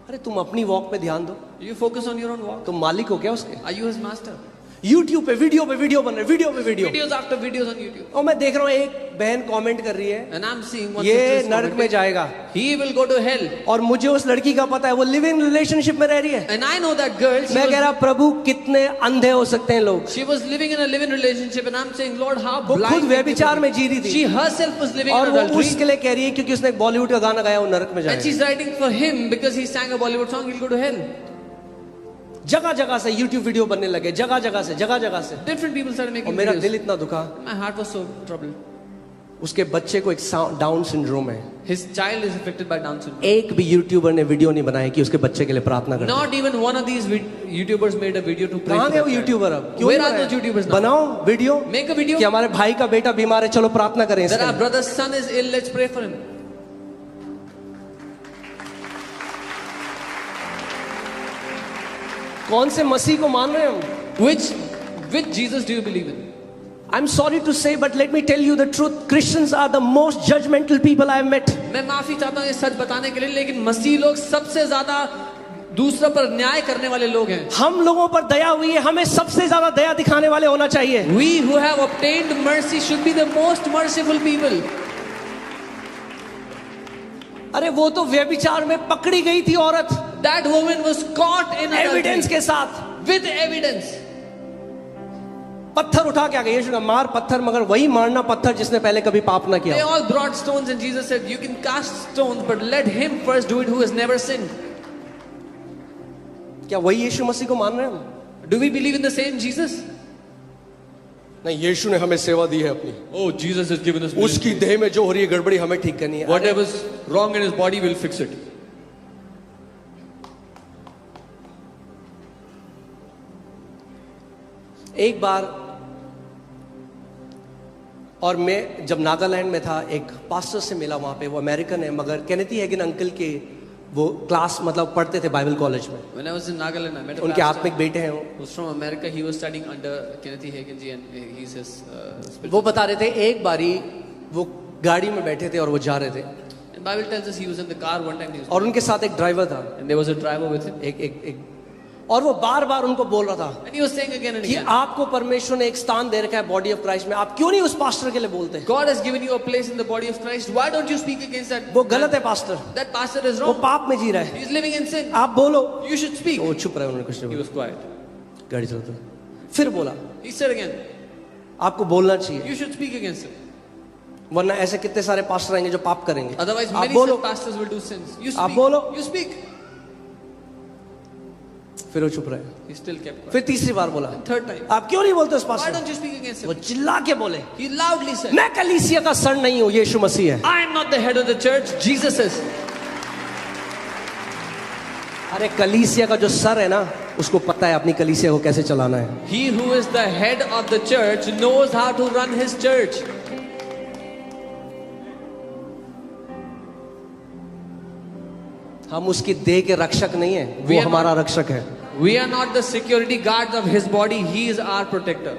अरे तुम अपनी वॉक पे ध्यान दो, You focus on your own walk. तुम मालिक हो क्या उसके? Are you his master? YouTube पे वीडियो बन रहे, वीडियो पे video, Videos after videos on YouTube. और मैं देख रहा हूँ एक बहन कमेंट कर रही है, And I'm seeing one ये sister is नरक में commenting, जाएगा, he will go to hell. और मुझे उस लड़की का पता है वो लिव इन रिलेशनशिप में रह रही है। And I know that girl. मैं कह रहा प्रभु कितने अंधे हो सकते हैं लोग। She was living in a live-in relationship, and I'm saying, Lord, how वो blind. खुद व्यभिचार में जी रही थी, She herself was living और in वो adultery. उसके लिए कह रही है क्योंकि उसने एक बॉलीवुड का गाना गाया वो नरक में And जाएगा। she's writing for him because he sang a Bollywood song, he'll go to hell. जगह जगह से यूट्यूब वीडियो बनने लगे, जगह जगह से, Different people started और making मेरा videos. दिल इतना दुखा। My heart was so troubled. उसके बच्चे को एक डाउन सिंड्रोम है, His child is affected by Down syndrome. एक भी यूट्यूबर ने वीडियो नहीं बनाया कि उसके बच्चे के लिए प्रार्थना करें। Not even one of these YouTubers made a video to pray कहाँ for गए वो that child. यूट्यूबर अब? क्यों Where नहीं are बनाया? those YouTubers now? बनाओ वीडियो, Make a video. कि हमारे भाई का बेटा बीमार है, चलो प्रार्थना करें That इसके our लिए। brother's son is ill, let's pray for him. कौन से मसीह को मान रहे हैं हम? Which Jesus do you believe in? I'm sorry to say, but let me tell you the truth. Christians are the most judgmental people I have met. मैं माफी चाहता हूँ ये सच बताने के लिए, लेकिन मसीह लोग सबसे ज्यादा दूसरों पर न्याय करने वाले लोग हैं. हम लोगों पर दया हुई है, हमें सबसे ज्यादा दया दिखाने वाले होना चाहिए। We who have obtained mercy should be the most merciful people. अरे वो तो व्यभिचार में पकड़ी गई थी औरत, That woman was caught in evidence adultery के साथ, with evidence. पत्थर उठा के आ गए, यीशु ने मार पत्थर, मगर वही मारना पत्थर जिसने पहले कभी पाप ना They किया। all brought stones and Jesus said, you can cast stones, but let him first do it who has never sinned. क्या वही यीशु मसीह को मान रहे हैं हम? Do we believe in the same Jesus? नहीं, यीशु ने हमें सेवा दी है अपनी, Oh, Jesus has given us उसकी देह में जो हो रही है गड़बड़ी हमें ठीक करनी है। whatever's wrong in his body, will fix it. एक बार, और मैं जब नागालैंड में था, एक पास्टर से मिला वहां पे, वो अमेरिकन है, मगर केनेथी हैगिन अंकल के वो क्लास मतलब पढ़ते थे बाइबल कॉलेज में। When I was in Nagaland, I met a उनके pastor आत्मिक बेटे हैं वो। who's from America. He was studying under Kenneth Hagin ji, and he's his spiritual. वो बता रहे थे एक बारी वो गाड़ी में बैठे थे और वो जा रहे थे, And Bible tells us he was in the car one time. He was, और उनके साथ एक ड्राइवर था, and there was a driver with him, एक और वो बार बार उनको बोल रहा था and he was saying again and कि again, आपको परमेश्वर ने एक स्थान दे रखा है बॉडी ऑफ क्राइस्ट में, आप क्यों नहीं उस पास्टर के लिए बोलते? God has given you a place in the body of Christ. Why don't you speak against that? वो गलत है पास्टर, That pastor is वो wrong. पाप में जी रहा है, He's living in sin. आप बोलो। You should speak. वो चुप रहे, उन्होंने कुछ नहीं He बोला, was quiet. गाड़ी चलाते। फिर बोला He said again, आपको बोलना चाहिए, you should speak against it. वरना ऐसे कितने सारे पास्टर आएंगे जो पाप करेंगे। Otherwise, आप many बोलो, such pastors will do sins. You आप speak. बोलो। You speak. फिर वो चुप रहे। He still kept quiet. फिर तीसरी बार बोला Third time, आप क्यों नहीं बोलते उस why pastor? don't you speak against वो him? चिल्ला के बोले He loudly said, मैं कलीसिया का सर नहीं हूँ, यीशु मसीह है। I am not the head of the church. Jesus is. अरे कलीसिया का जो सर है ना, उसको पता है अपनी कलीसिया को कैसे चलाना है। He who is the head of the church knows how to run his church. हम उसकी देह के रक्षक नहीं है, We वो are हमारा रक्षक है। We are not the security guards of his body. He is our protector.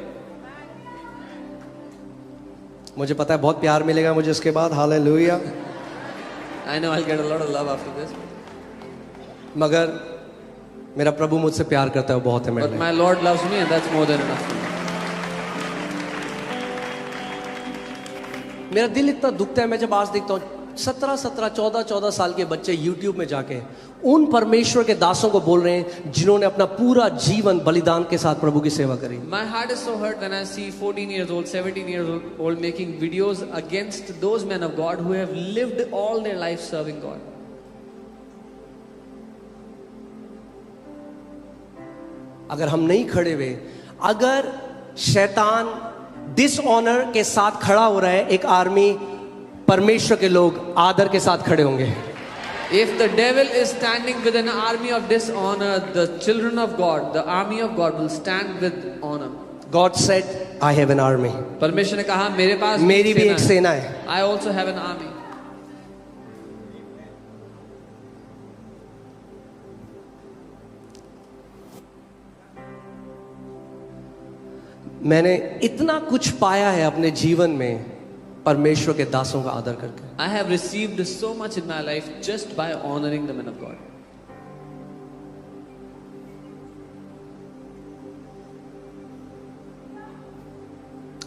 मुझे पता है बहुत प्यार मिलेगा मुझे इसके बाद, hallelujah. I know I'll get a lot of love after this. मगर मेरा प्रभु मुझसे प्यार करता है, वो बहुत है मेरे But लिए। my Lord loves me, and that's more than enough for me. मेरा दिल इतना दुखता है, मैं जब आज देखता हूँ 14 साल के बच्चे YouTube में जाके उन परमेश्वर के दासों को बोल रहे हैं जिन्होंने अपना पूरा जीवन बलिदान के साथ प्रभु की सेवा करी। My heart is so hurt when I see 14 years old, 17 years old making videos against those men of God who have lived all their life serving God. अगर हम नहीं खड़े हुए, अगर शैतान डिसऑनर के साथ खड़ा हो रहा है, एक आर्मी, परमेश्वर के लोग आदर के साथ खड़े होंगे। If the devil is standing with an army of dishonor, the children of God, the army of God will stand with honor. God said, I have an army. परमेश्वर ने कहा मेरे पास मेरी भी एक सेना है। I also have an army. मैंने इतना कुछ पाया है अपने जीवन में परमेश्वर के दासों का आदर करके। I have received so much in my life just by honoring the men of God.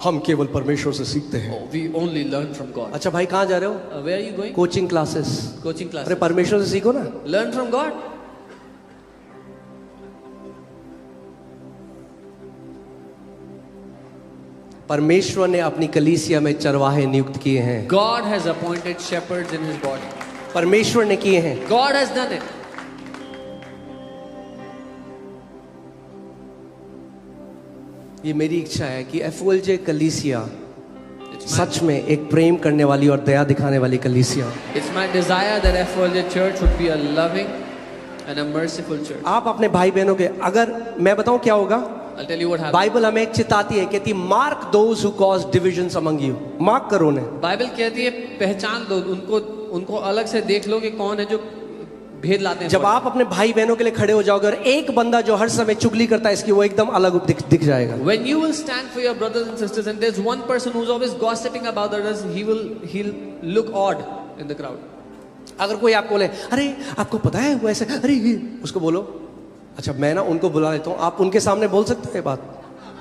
हम केवल परमेश्वर से सीखते हैं। Oh, we only learn from God. अच्छा भाई कहाँ जा रहे हो? Where are you going? Coaching classes. Coaching अरे classes. परमेश्वर से सीखो ना। Learn from God. परमेश्वर ने अपनी कलीसिया में चरवाहे नियुक्त किए हैं। God has appointed shepherds in His body. परमेश्वर ने किए हैं। God has done it. ये मेरी इच्छा है कि एफओएलजे कलीसिया It's सच में एक प्रेम करने वाली और दया दिखाने वाली कलीसिया। It's my desire that FOLJ Church would be a loving and a merciful church. आप अपने भाई बहनों के, अगर मैं बताऊं क्या होगा, I'll tell you what happens. Bible हमें एक चिताती है, कहती mark those who cause divisions among you. Mark करो उन्हें। बाइबल कहती है पहचान दो उनको अलग से देख लो कि कौन है जो भेद लाते हैं। जब आप अपने भाई बहनों के लिए खड़े हो जाओगे और एक बंदा जो हर समय चुगली करता है इसकी, वो एकदम अलग दिख जाएगा। When you will stand for your brothers and sisters and there's one person who's always gossiping about others, he'll look odd in the crowd. अगर कोई आपको बोले अरे आपको पता है वो ऐसे, अरे उसको बोलो अच्छा मैं ना उनको बुला लेता हूँ, आप उनके सामने बोल सकते हैं बात।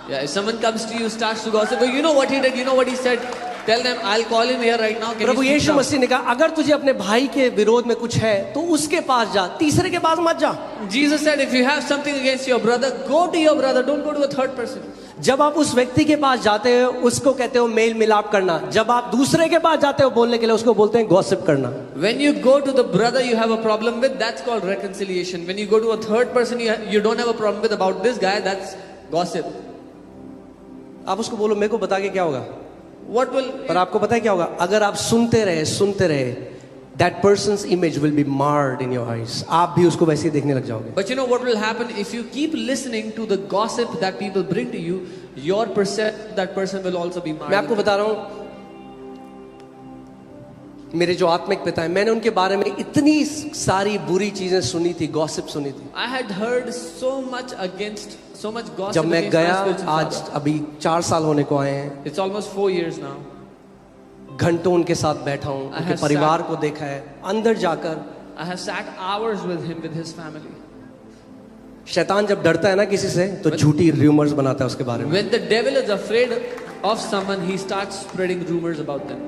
Yeah, if someone comes to you, starts to gossip, oh, you know what he did, you know what he said, tell them, I'll call him here right now. Can Prabhu you speak Yeshu now? मसीह ने कहा अगर तुझे अपने भाई के विरोध में कुछ है तो उसके पास जा, तीसरे के पास मत जा। Jesus said, if you have something against your brother, go to your brother, don't go to a third person. जब आप उस व्यक्ति के पास जाते हो उसको कहते हो मेल मिलाप करना, जब आप दूसरे के पास जाते हो बोलने के लिए उसको बोलते हैं गॉसिप करना। When you go to the brother you have a problem with, that's called reconciliation. When you go to a third person you don't have a problem with about this guy, that's gossip. आप उसको बोलो मेरे को बता के क्या होगा, What will पर आपको पता है क्या होगा, अगर आप सुनते रहे that person's image will be marred in your eyes, आप भी उसको वैसे ही देखने लग जाओगे। But you know what will happen if you keep listening to the gossip that people bring to you, your perception of that person will also be marred. मैं आपको बता रहा हूं, मेरे जो आत्मिक पिता है, मैंने उनके बारे में इतनी सारी बुरी चीजें सुनी थी, गॉसिप सुनी थी। I had heard so much gossip. जब मैं against गया, my spiritual आज father. अभी 4 साल होने को आए हैं, It's almost 4 years now. घंटों उनके साथ बैठा हूं, I उनके have परिवार को देखा है, अंदर जाकर। I have sat hours with him, with his family. शैतान जब डरता है ना किसी से तो झूठी रूमर्स बनाता है उसके बारे में। When the devil is afraid of someone, he starts spreading rumors about them.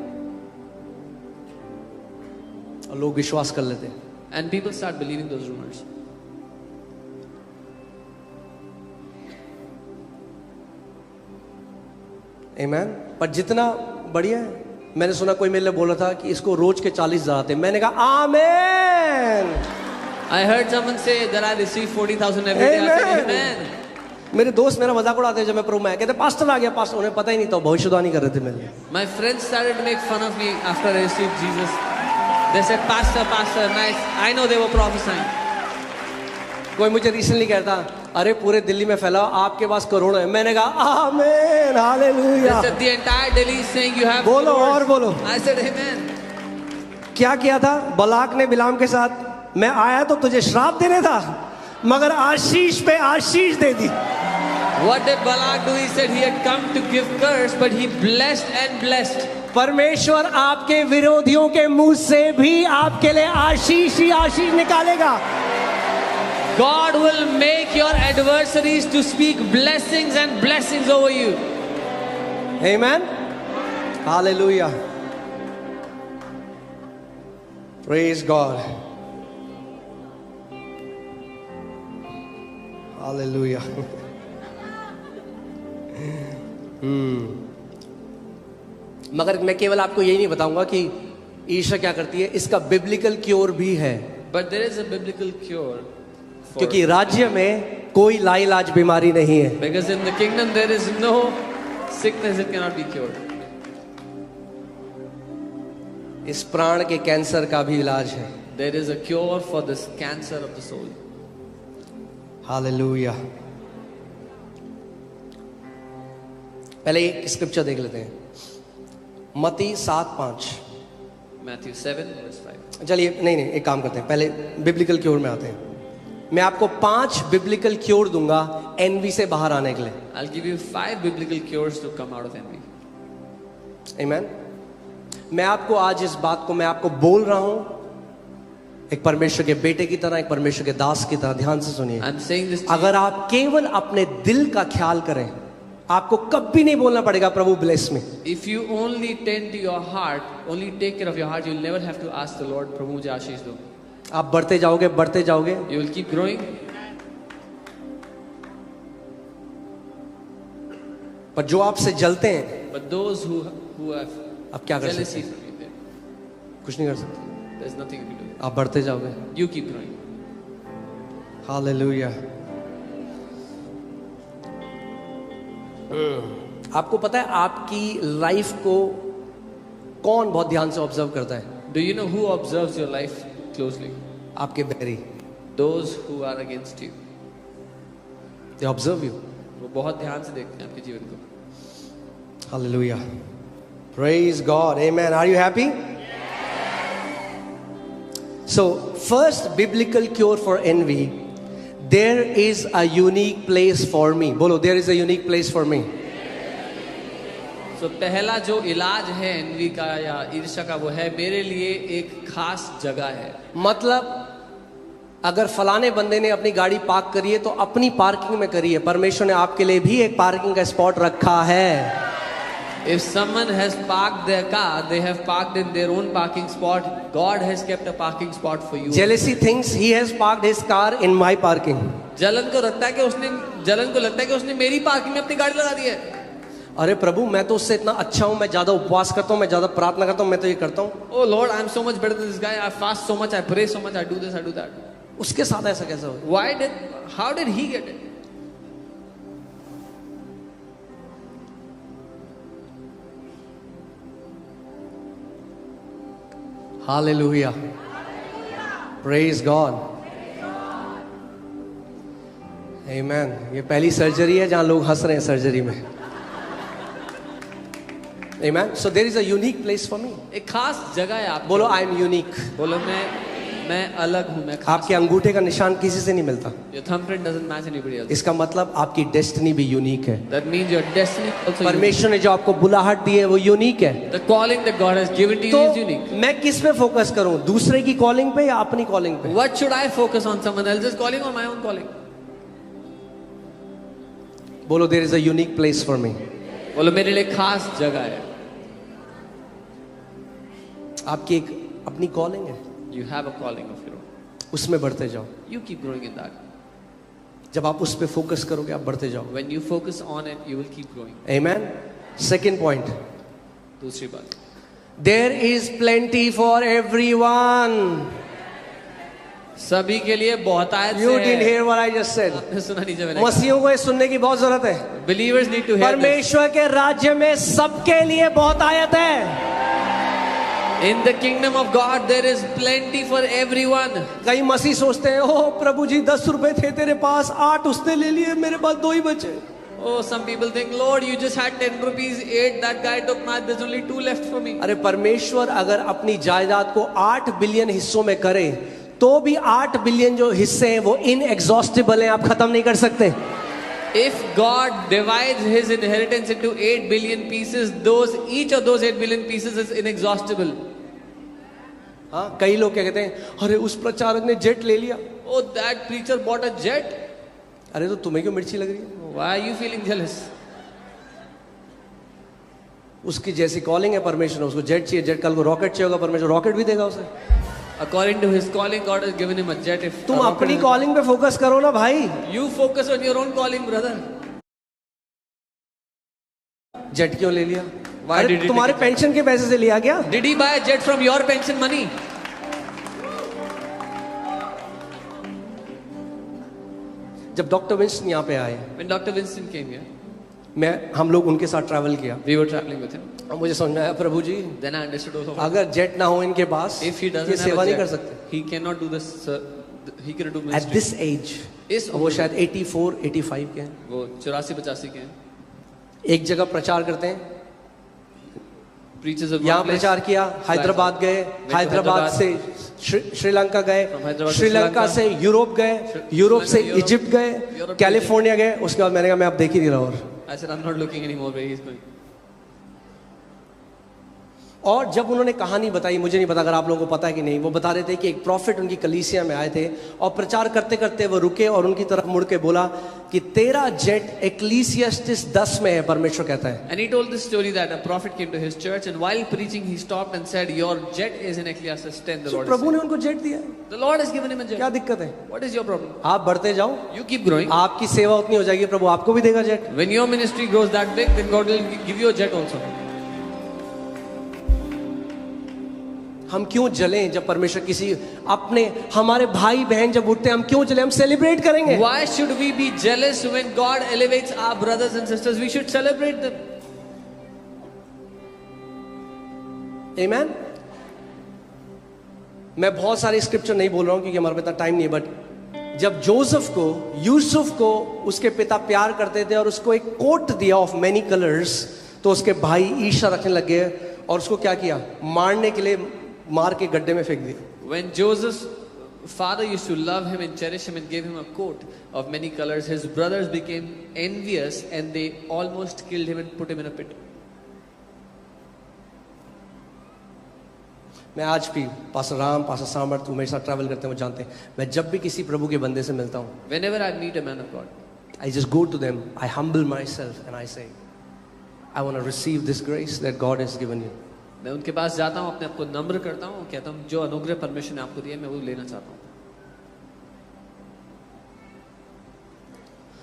और लोग विश्वास कर लेते हैं। And people start believing those rumors. आमीन। पर जितना बढ़िया है, मैंने सुना कोई मेरे लिए बोला था कि इसको रोज के 40,000 आते हैं, मैंने कहा आमीन। I heard someone say that I receive 40,000 every day. I said, Amen. मेरे दोस्त मेरा मजाक उड़ाते हैं जब मैं प्रभु में आया, कहते पास्टर आ गया पास्टर, उन्हें पता ही नहीं था, भविष्यवाणी कर रहे थे मेरे लिए। My friends started to make fun of me after I received Jesus. They said, Pastor, nice. I know they were prophesying. कोई मुझे रिसेंटली कहता अरे पूरे दिल्ली में फैला आपके पास करोड़ों है, मैंने कहा आमीन They hallelujah. said, the entire Delhi is saying you have बोलो crores." और बोलो। I said, Amen. क्या किया था बलाक ने बिलाम के साथ, मैं आया तो तुझे श्राप देने था मगर आशीष पे आशीष दे दी। What did Balak do? He said he had come to give curse, but he blessed and blessed. परमेश्वर आपके विरोधियों के मुंह से भी आपके लिए आशीष ही आशीष निकालेगा। God will make your adversaries to speak blessings and blessings over you. Amen. Hallelujah. Praise God. Hallelujah. मगर मैं केवल आपको यही नहीं बताऊंगा कि ईशा क्या करती है, इसका बिब्लिकल क्योर भी है। But there is a biblical cure. क्योंकि राज्य में कोई लाइलाज बीमारी नहीं है। Because in the kingdom there is no sickness that cannot be cured. इस प्राण के कैंसर का भी इलाज है। There is a cure for this cancer of the soul. Hallelujah. पहले एक स्क्रिप्चर देख लेते हैं, मत्ती 7:5। Matthew 7 verse 5. चलिए नहीं एक काम करते हैं, पहले बिब्लिकल क्योर में आते हैं। मैं आपको 5 बिब्लिकल क्योर दूंगा एनवी से बाहर आने के लिए। I'll give you 5 biblical cures to come out of envy. आमीन। मैं आपको आज इस बात को मैं आपको बोल रहा हूं एक परमेश्वर के बेटे की तरह, एक परमेश्वर के दास की तरह, ध्यान से सुनिए। I'm saying this to you. अगर आप केवल अपने दिल का ख्याल करें, आपको कभी नहीं बोलना पड़ेगा Prabhu bless me. If you only tend to your heart, only take care of your heart, you'll never have to ask the Lord, प्रभु मुझे आशीष दो। आप बढ़ते जाओगे बढ़ते जाओगे। You will keep growing. पर जो आपसे जलते हैं, But those who have आप क्या कर jealousy सकते from you, there, हैं? कुछ नहीं कर सकते, there's nothing you can do. आप बढ़ते जाओगे। You keep growing. हालेलुया। आपको पता है आपकी लाइफ को कौन बहुत ध्यान से ऑब्जर्व करता है? Do you know who observes your life closely? आपके बैरी। Those who are against you. They observe you. वो बहुत ध्यान से देखते हैं आपके जीवन को। Hallelujah. Praise God. Amen. Are you happy? So, first biblical cure for envy. There is a unique place for me. बोलो, there is a unique place for me. So पहला जो इलाज है एनवी का या ईर्ष्या का वो है मेरे लिए एक खास जगह है। मतलब अगर फलाने बंदे ने अपनी गाड़ी पार्क करी है तो अपनी पार्किंग में करी है। परमेश्वर ने आपके लिए भी एक पार्किंग का स्पॉट रखा है। If someone has parked their car, they have parked in their own parking spot. God has kept a parking spot for you. Jealousy thinks he has parked his car in my parking. जलन को लगता है कि उसने मेरी parking में अपनी गाड़ी लगा दी है। अरे प्रभु, मैं तो उससे इतना अच्छा हूं, मैं ज्यादा उपवास करता हूं, मैं ज्यादा प्रार्थना करता हूं, मैं तो ये करता हूं। Oh Lord, I am so much better than this guy. I fast so much, I pray so much, I do this, I do that. उसके साथ ऐसा कैसा हो? How did he get it? Hallelujah. Praise God. Amen. ये पहली surgery है जहां लोग हंस रहे हैं सर्जरी में। Amen. So there is a unique place for me. एक खास जगह है आप। बोलो I am unique. बोलो मैं अलग हूँ, मैं खास। आपके अंगूठे का निशान किसी से नहीं मिलता। Your thumbprint doesn't match anybody else. इसका मतलब आपकी डेस्टिनी भी यूनिक है। That means your destiny also unique. परमेश्वर ने जो आपको बुलाहट दी है वो यूनिक है। The calling that God has given to you तो is unique. मैं किस पे फोकस करूं, दूसरे की कॉलिंग पे या अपनी कॉलिंग पे? What should I focus on, someone else's calling or my own calling? बोलो there is a unique place for me. बोलो मेरे लिए खास जगह है। आपकी एक अपनी कॉलिंग है, You have a calling of your own. उसमें बढ़ते जाओ। You keep growing in that. जब आप उस पे फोकस करोगे आप बढ़ते जाओ। When you focus on it, you will keep growing. Amen. Second point. दूसरी बात, There is plenty for everyone. सभी के लिए बहुतायत You से didn't है। hear what I just said. आपने सुना नीचे मैंने मसीहों को ये सुनने की बहुत जरूरत है। कहा। Believers need to hear this. परमेश्वर के राज्य में सबके लिए बहुतायत है। In the kingdom of God, there is plenty for everyone. कई मसीह सोचते हैं, ओ प्रभु जी 10 रुपए थे तेरे पास, 8 उसने ले लिए, मेरे पास 2 ही बचे। Oh, some people think, Lord, you just had 10 rupees, 8 that guy took, now there's only 2 left for me. अरे परमेश्वर अगर अपनी जायदाद को 8 बिलियन हिस्सों में करे तो भी 8 बिलियन जो हिस्से हैं वो इनएग्जॉस्टिबल हैं, आप खत्म नहीं कर सकते। If God divides his inheritance into 8 billion pieces, each of those 8 billion pieces is inexhaustible. हाँ, कई लोग क्या कहते हैं, अरे उस प्रचारक ने जेट ले लिया। Oh, that preacher bought a jet. अरे तो तुम्हें क्यों मिर्ची लग रही है? Why are you feeling jealous? उसकी जैसी कॉलिंग है परमेश्वर ने उसको जेट चाहिए, जेट कल को रॉकेट चाहिए होगा, परमेश्वर रॉकेट भी देगा उसे। According to his calling, God has given him a jet. If तुम a rocket अपनी is- कॉलिंग पे फोकस करो ना भाई। You focus on your own calling, brother. Jet क्यों ले लिया? Why अरे did he तुम्हारे take a jet? पेंशन के पैसे से लिया क्या? Did he buy a jet from your pension money? जब डॉक्टर विंस्टन यहाँ पे आए, When Dr. Winston came here, हम लोग उनके साथ ट्रैवल किया we were traveling with him. और मुझे समझ में आया, प्रभु जी Then I understood also. अगर जेट ना हो इनके पास If he ये doesn't सेवा have नहीं a कर jet, सकते। he cannot do this. He cannot do at ministry. This as इस वो शायद 84-85 के हैं। वो 84-85 के हैं. एक जगह प्रचार करते हैं, Preachers of यहाँ one place. प्रचार किया, हैदराबाद गए, to हैदराबाद से श्रीलंका गए, From Hyderabad to Sri Lanka Sri से यूरोप गए, यूरोप से यूरोप, इजिप्ट गए, यूरोप, कैलिफोर्निया गए। उसके बाद मैंने कहा मैं अब देख ही नहीं रहा। I said, I'm not looking anymore where he's going. और जब उन्होंने कहानी बताई, मुझे नहीं पता अगर आप लोगों को पता है कि नहीं, वो बता रहे थे कि एक प्रॉफिट उनकी कलीसिया में आए थे और प्रचार करते करते वो रुके और उनकी तरफ मुड़ के बोला कि तेरा जेट एक्लीसियास्टिस 10 में है, परमेश्वर कहता है। And he told this story that a prophet came to his church, and while preaching, he stopped and said, "Your jet is in Ecclesiastes 10." The तो Lord, प्रभु ने उनको जेट दिया है, the Lord has given him a jet. क्या दिक्कत है? What is your problem? आप बढ़ते जाओ, You keep growing. आपकी सेवा उतनी हो जाएगी, प्रभु आपको भी देगा jet. When your ministry grows that big, then God will give you a jet also. हम क्यों जलें जब परमेश्वर किसी अपने हमारे भाई बहन जब उठते हैं, हम क्यों जलें? हम सेलिब्रेट करेंगे। Why should we be jealous when God elevates our brothers and sisters? We should celebrate them. आमीन। मैं बहुत सारी स्क्रिप्चर नहीं बोल रहा हूं क्योंकि हमारे पास इतना टाइम नहीं है, बट जब जोसेफ को, यूसुफ को उसके पिता प्यार करते थे और उसको एक कोट दिया ऑफ मेनी कलर्स, तो उसके भाई ईर्ष्या रखने लग गए और उसको क्या किया? मारने के लिए मार के गड्ढे में फेंक दिया। When Joseph's father used to love him and cherish him and gave him a coat of many colors, his brothers became envious and they almost killed him and put him in a pit. मैं आज भी pastor Ram, pastor सामर्थ, तू मेरे साथ travel करते हैं, वो जानते हैं, मैं जब भी किसी प्रभु के बंदे से मिलता हूँ, Whenever I meet a man of God, I just go to them, I humble myself and I say, I want to receive this grace that God has given you. मैं उनके पास जाता हूँ, अपने आप को नम्र करता हूँ, कहता हूँ जो अनुग्रह परमेश्वर ने आपको दिया मैं वो लेना चाहता हूँ।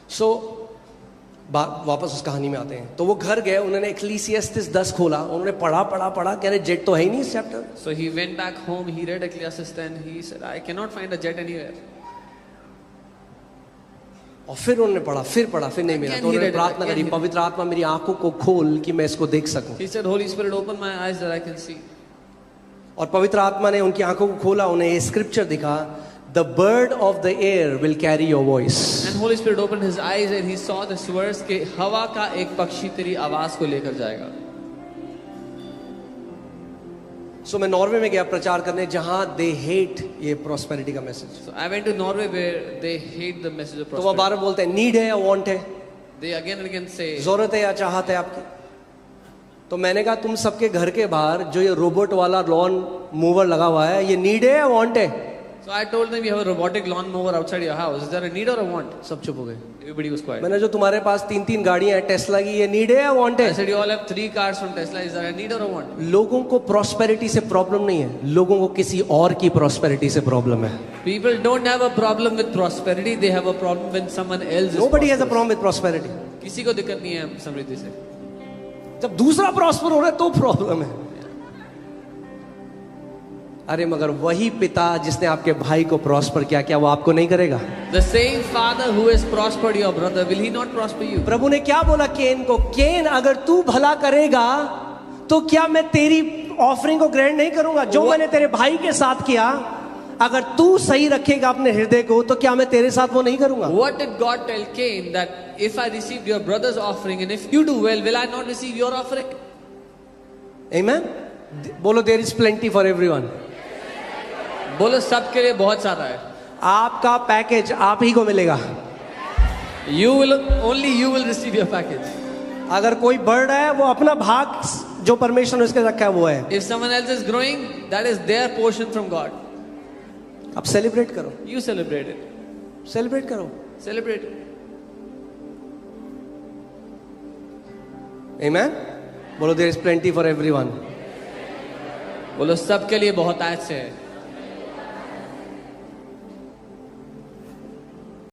सो वापस उस कहानी में आते हैं। तो वो घर गए, उन्होंने एक्लीसियास्टिस 10 खोला, उन्होंने पढ़ा, कह रहे जेट तो है ही नहीं इस chapter. So he went back home, he read Ecclesiastes 10, he said, I cannot find a jet anywhere. और फिर उन्होंने पढ़ा, फिर नहीं मिला, तो उन्होंने प्रार्थना करी, पवित्र आत्मा मेरी आंखों को खोल कि मैं इसको देख सकूं। He said, Holy Spirit, open my eyes that I can see. और पवित्र आत्मा ने उनकी आंखों को खोला, उन्हें ये स्क्रिप्चर दिखा, The bird of the air will carry your voice. And Holy Spirit opened his eyes and he saw this verse कि हवा का एक पक्षी तेरी आवाज को लेकर जाएगा। So मैं नॉर्वे में गया प्रचार करने, जहां they hate ये prosperity का message. So I went to Norway where they hate the message of तो वो prosperity. बार बोलते हैं नीड है या वांट है, They again and again say, जरूरत है या चाहत है आपकी। तो मैंने कहा तुम सबके घर के बाहर जो ये रोबोट वाला लॉन मूवर लगा हुआ है, ये नीड है या वांट है? So I told them, you have a robotic lawn mower outside your house. Is there a need or a want? सब चुप हो गए। Everybody was quiet. मैंने जो तुम्हारे पास 3 गाड़ियां हैं टेस्ला की, ये नीड है या वांट I है? said, you all have 3 cars from Tesla. Is there a need or a want? लोगों को प्रॉस्पेरिटी से प्रॉब्लम नहीं है, लोगों को किसी और की प्रॉस्पेरिटी से प्रॉब्लम है। People don't have a problem with prosperity. They have a problem when someone else is Nobody has a prosperous. problem with prosperity. किसी को दिक्कत नहीं है समृद्धि से। जब दूसरा प्रॉस्पर हो रहा है तो प्रॉब्लम है। अरे मगर वही पिता जिसने आपके भाई को प्रॉस्पर किया, क्या वो आपको नहीं करेगा? The same father who has prospered your brother, will he not prosper you? प्रभु ने क्या बोला केन को? केन अगर तू भला करेगा तो क्या मैं तेरी ऑफरिंग को ग्रहण नहीं करूंगा? जो मैंने तेरे भाई के साथ किया, अगर तू सही रखेगा अपने हृदय को, तो क्या मैं तेरे साथ वो नहीं करूंगा? What did God tell Cain? That if I received your brother's offering and if you do well, will I not receive your offering? Amen? बोलो there is plenty for everyone. बोलो सबके लिए बहुत सारा है। आपका पैकेज आप ही को मिलेगा। Only you will receive your package. अगर कोई बढ़ रहा है, वो अपना भाग जो परमेश्वर ने उसके रखा है वो है। If someone else is growing, that is their portion from God. अब सेलिब्रेट करो, You celebrate it. सेलिब्रेट करो। Celebrate it. Amen? बोलो there is plenty for everyone. बोलो सबके लिए बहुत आयत से है।